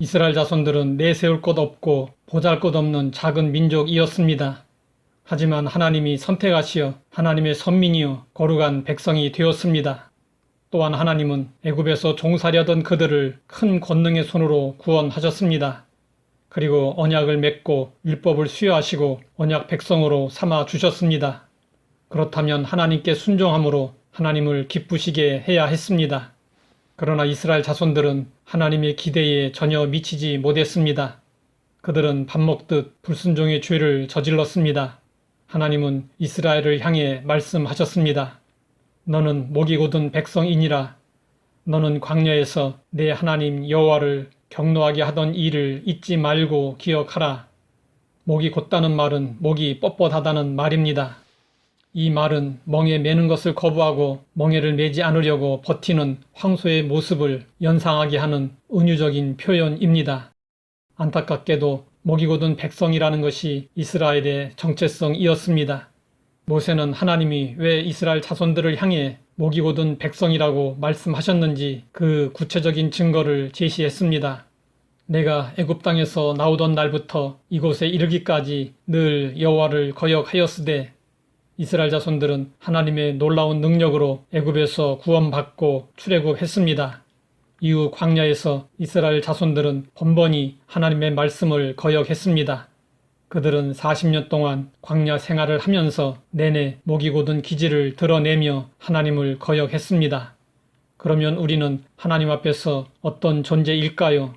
이스라엘 자손들은 내세울 것 없고 보잘것없는 작은 민족이었습니다. 하지만 하나님이 선택하시어 하나님의 선민이요 거룩한 백성이 되었습니다. 또한 하나님은 애굽에서 종살이하던 그들을 큰 권능의 손으로 구원하셨습니다. 그리고 언약을 맺고 율법을 수여하시고 언약 백성으로 삼아 주셨습니다. 그렇다면 하나님께 순종함으로 하나님을 기쁘시게 해야 했습니다. 그러나 이스라엘 자손들은 하나님의 기대에 전혀 미치지 못했습니다. 그들은 밥 먹듯 불순종의 죄를 저질렀습니다. 하나님은 이스라엘을 향해 말씀하셨습니다. 너는 목이 곧은 백성이니라. 너는 광야에서 내 하나님 여호와를 경노하게 하던 일을 잊지 말고 기억하라. 목이 곧다는 말은 목이 뻣뻣하다는 말입니다. 이 말은 멍에 매는 것을 거부하고 멍에를 매지 않으려고 버티는 황소의 모습을 연상하게 하는 은유적인 표현입니다. 안타깝게도 목이 곧은 백성이라는 것이 이스라엘의 정체성이었습니다. 모세는 하나님이 왜 이스라엘 자손들을 향해 목이 곧은 백성이라고 말씀하셨는지 그 구체적인 증거를 제시했습니다. 내가 애굽 땅에서 나오던 날부터 이곳에 이르기까지 늘 여호와를 거역하였으되 이스라엘 자손들은 하나님의 놀라운 능력으로 애굽에서 구원받고 출애굽했습니다. 이후 광야에서 이스라엘 자손들은 번번이 하나님의 말씀을 거역했습니다. 그들은 40년 동안 광야 생활을 하면서 내내 목이 곧은 기질을 드러내며 하나님을 거역했습니다. 그러면 우리는 하나님 앞에서 어떤 존재일까요?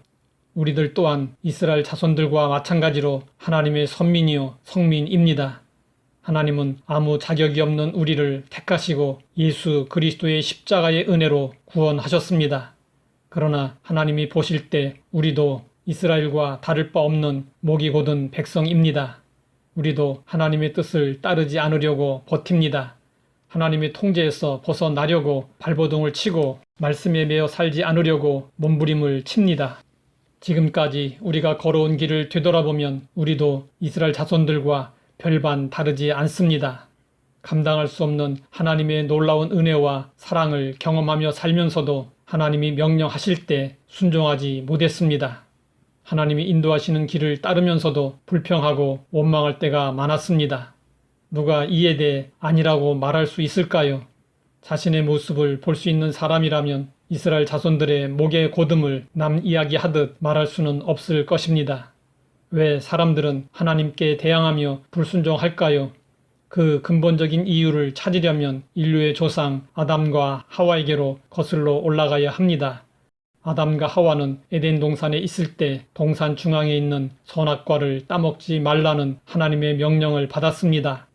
우리들 또한 이스라엘 자손들과 마찬가지로 하나님의 선민이요 성민입니다. 하나님은 아무 자격이 없는 우리를 택하시고 예수 그리스도의 십자가의 은혜로 구원하셨습니다. 그러나 하나님이 보실 때 우리도 이스라엘과 다를 바 없는 목이 곧은 백성입니다. 우리도 하나님의 뜻을 따르지 않으려고 버팁니다. 하나님의 통제에서 벗어나려고 발버둥을 치고 말씀에 매여 살지 않으려고 몸부림을 칩니다. 지금까지 우리가 걸어온 길을 되돌아보면 우리도 이스라엘 자손들과 별반 다르지 않습니다. 감당할 수 없는 하나님의 놀라운 은혜와 사랑을 경험하며 살면서도 하나님이 명령하실 때 순종하지 못했습니다. 하나님이 인도하시는 길을 따르면서도 불평하고 원망할 때가 많았습니다. 누가 이에 대해 아니라고 말할 수 있을까요? 자신의 모습을 볼 수 있는 사람이라면 이스라엘 자손들의 목의 곧음을 남 이야기하듯 말할 수는 없을 것입니다. 왜 사람들은 하나님께 대항하며 불순종할까요? 그 근본적인 이유를 찾으려면 인류의 조상 아담과 하와에게로 거슬러 올라가야 합니다. 아담과 하와는 에덴 동산에 있을 때 동산 중앙에 있는 선악과를 따먹지 말라는 하나님의 명령을 받았습니다.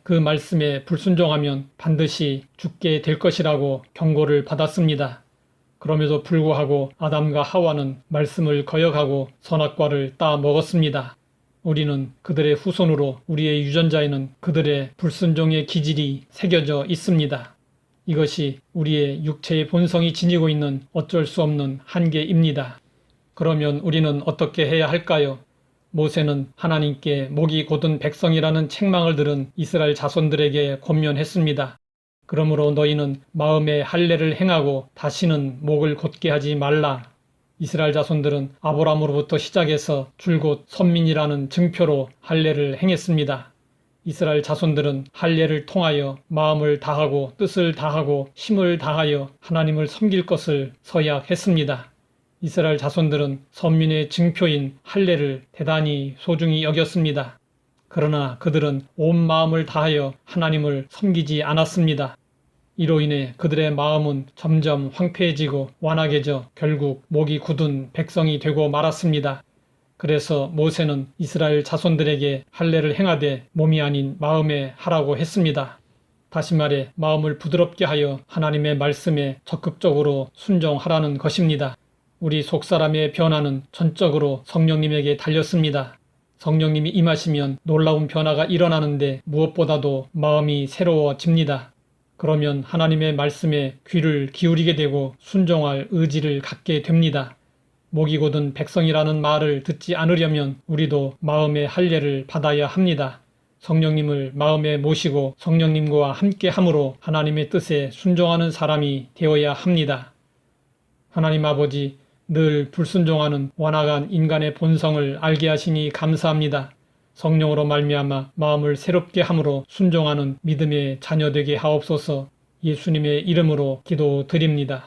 그 말씀에 불순종하면 반드시 죽게 될 것이라고 경고를 받았습니다. 그럼에도 불구하고 아담과 하와는 말씀을 거역하고 선악과를 따먹었습니다. 우리는 그들의 후손으로 우리의 유전자에는 그들의 불순종의 기질이 새겨져 있습니다. 이것이 우리의 육체의 본성이 지니고 있는 어쩔 수 없는 한계입니다. 그러면 우리는 어떻게 해야 할까요? 모세는 하나님께 목이 곧은 백성이라는 책망을 들은 이스라엘 자손들에게 권면했습니다. 그러므로 너희는 마음에 할례를 행하고 다시는 목을 곧게 하지 말라. 이스라엘 자손들은 아브라함으로부터 시작해서 줄곧 선민이라는 증표로 할례를 행했습니다. 이스라엘 자손들은 할례를 통하여 마음을 다하고 뜻을 다하고 힘을 다하여 하나님을 섬길 것을 서약했습니다. 이스라엘 자손들은 선민의 증표인 할례를 대단히 소중히 여겼습니다. 그러나 그들은 온 마음을 다하여 하나님을 섬기지 않았습니다. 이로 인해 그들의 마음은 점점 황폐해지고 완악해져 결국 목이 굳은 백성이 되고 말았습니다. 그래서 모세는 이스라엘 자손들에게 할례를 행하되 몸이 아닌 마음에 하라고 했습니다. 다시 말해 마음을 부드럽게 하여 하나님의 말씀에 적극적으로 순종하라는 것입니다. 우리 속사람의 변화는 전적으로 성령님에게 달렸습니다. 성령님이 임하시면 놀라운 변화가 일어나는데 무엇보다도 마음이 새로워집니다. 그러면 하나님의 말씀에 귀를 기울이게 되고 순종할 의지를 갖게 됩니다. 목이 곧은 백성이라는 말을 듣지 않으려면 우리도 마음의 할례를 받아야 합니다. 성령님을 마음에 모시고 성령님과 함께 함으로 하나님의 뜻에 순종하는 사람이 되어야 합니다. 하나님 아버지, 늘 불순종하는 완악한 인간의 본성을 알게 하시니 감사합니다. 성령으로 말미암아 마음을 새롭게 함으로 순종하는 믿음의 자녀 되게 하옵소서. 예수님의 이름으로 기도드립니다.